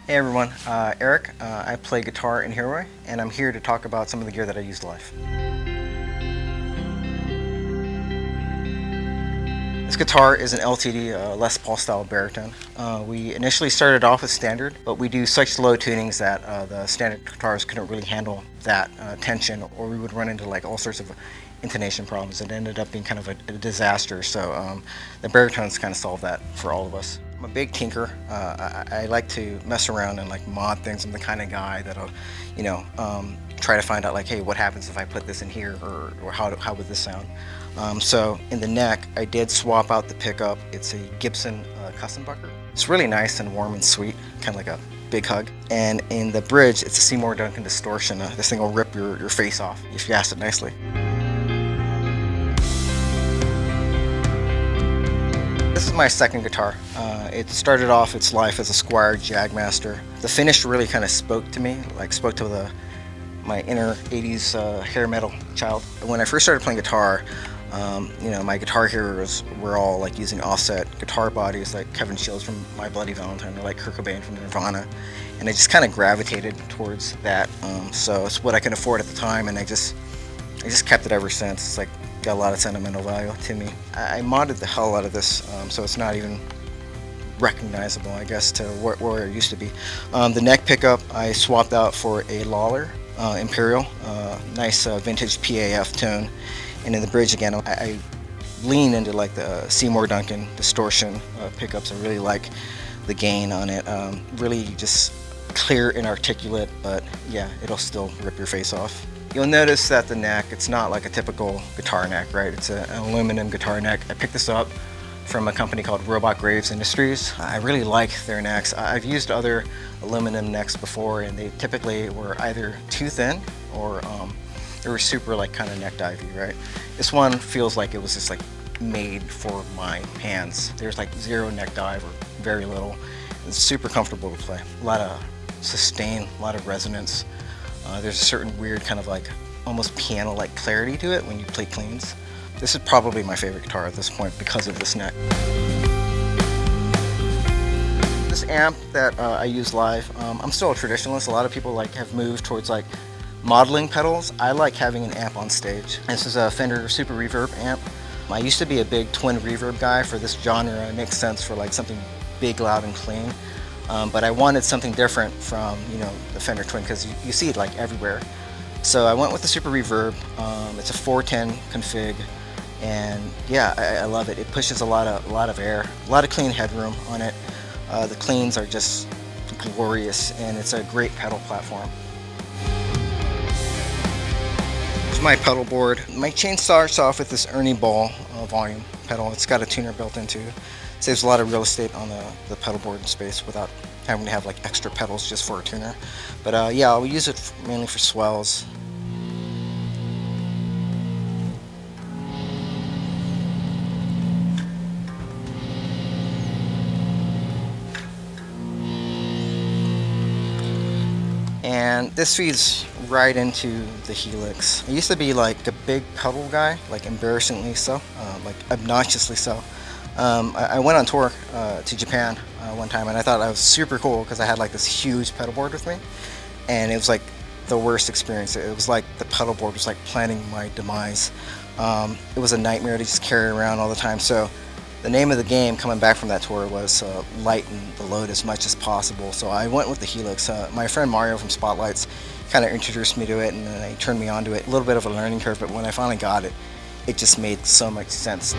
Hey everyone, Eric. I play guitar in Hiroe, and I'm here to talk about some of the gear that I used live. This guitar is an LTD Les Paul style baritone. We initially started off with standard, but we do such low tunings that the standard guitars couldn't really handle that tension, or we would run into like all sorts of intonation problems. It ended up being kind of a disaster, so the baritones kind of solved that for all of us. I'm a big tinker. I like to mess around and like mod things. I'm the kind of guy that'll, try to find out like, hey, what happens if I put this in here, or how would this sound? So in the neck, I did swap out the pickup. It's a Gibson custom bucker. It's really nice and warm and sweet, kind of like a big hug. And in the bridge, it's a Seymour Duncan distortion. This thing will rip your face off if you ask it nicely. This is my second guitar. It started off its life as a Squier Jagmaster. The finish really kind of spoke to me, spoke to my inner 80s hair metal child. When I first started playing guitar, my guitar heroes were all like using offset guitar bodies like Kevin Shields from My Bloody Valentine, or like Kurt Cobain from Nirvana, and I just kind of gravitated towards that. So it's what I could afford at the time, and I just kept it ever since. It's like got a lot of sentimental value to me. I modded the hell out of this, so it's not even recognizable, I guess, to where it used to be. The neck pickup I swapped out for a Lawler Imperial, nice vintage PAF tone, and in the bridge again, I lean into like the Seymour Duncan distortion pickups. I really like the gain on it. Really just clear and articulate, but yeah, it'll still rip your face off. You'll notice that the neck, it's not like a typical guitar neck, right? It's an aluminum guitar neck. I picked this up from a company called Robot Graves Industries. I really like their necks. I've used other aluminum necks before, and they typically were either too thin or they were super like kind of neck divey, right? This one feels like it was just like made for my hands. There's like zero neck dive or very little. It's super comfortable to play. A lot of sustain, a lot of resonance. There's a certain weird kind of like almost piano-like clarity to it when you play cleans. This is probably my favorite guitar at this point because of this neck. This amp that I use live, I'm still a traditionalist. A lot of people have moved towards modeling pedals. I like having an amp on stage. This is a Fender Super Reverb amp. I used to be a big twin reverb guy. For this genre. It makes sense for something big, loud, and clean. But I wanted something different from the Fender Twin, because you see it everywhere. So I went with the Super Reverb. It's a 410 config, and yeah, I love it. It pushes a lot of air, a lot of clean headroom on it. The cleans are just glorious, and it's a great pedal platform. Here's my pedal board. My chain starts off with this Ernie Ball volume pedal. It's got a tuner built into it. Saves a lot of real estate on the pedal board space without having to have extra pedals just for a tuner. But yeah, I'll use it mainly for swells. And this feeds right into the Helix. I used to be a big pedal guy, embarrassingly so, obnoxiously so. I went on tour to Japan one time, and I thought that was super cool because I had this huge pedal board with me, and it was the worst experience. It was the pedal board was planning my demise. It was a nightmare to just carry around all the time. So the name of the game coming back from that tour was lighten the load as much as possible. So I went with the Helix. My friend Mario from Spotlights kind of introduced me to it, and then he turned me onto it. A little bit of a learning curve, but when I finally got it, it just made so much sense.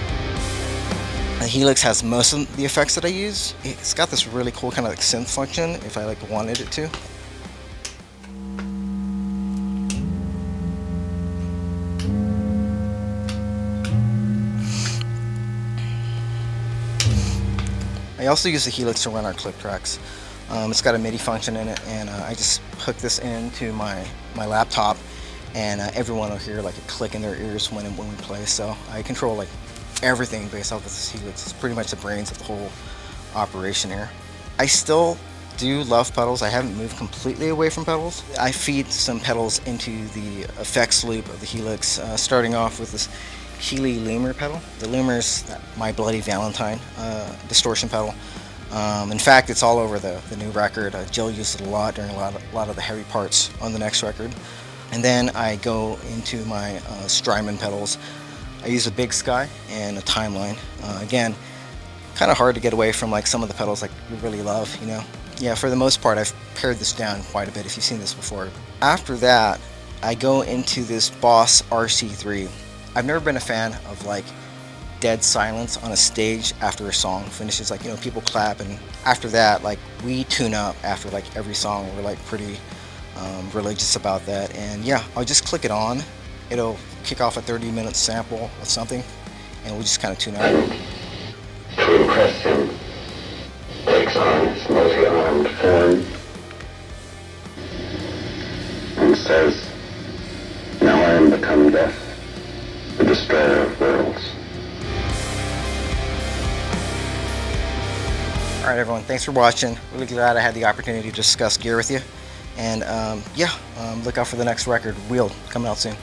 The Helix has most of the effects that I use. It's got this really cool kind of synth function if I wanted it to. I also use the Helix to run our click tracks. It's got a MIDI function in it, and I just hook this into my laptop, and everyone will hear a click in their ears when we play. So I control everything based off of this Helix. It's pretty much the brains of the whole operation here. I still do love pedals. I haven't moved completely away from pedals. I feed some pedals into the effects loop of the Helix, starting off with this Healy Lemur pedal. The Lemur's My Bloody Valentine distortion pedal. In fact, it's all over the new record. Jill used it a lot during a lot of the heavy parts on the next record. And then I go into my Strymon pedals. I use a Big Sky and a Timeline. Again, kind of hard to get away from like some of the pedals like we really love, you know. Yeah, for the most part, I've pared this down quite a bit if you've seen this before. After that, I go into this Boss RC3. I've never been a fan of like dead silence on a stage after a song finishes. Like, you know, people clap, and after that, like, we tune up after like every song. We're like pretty religious about that. And yeah, I'll just click it on. It'll kick off a 30-minute sample of something, and we'll just kind of tune out. To impress him, takes on his multi-armed form and says, "Now I am become death, the destroyer of worlds." Alright everyone, thanks for watching. Really glad I had the opportunity to discuss gear with you. And look out for the next record, Wheeled, coming out soon.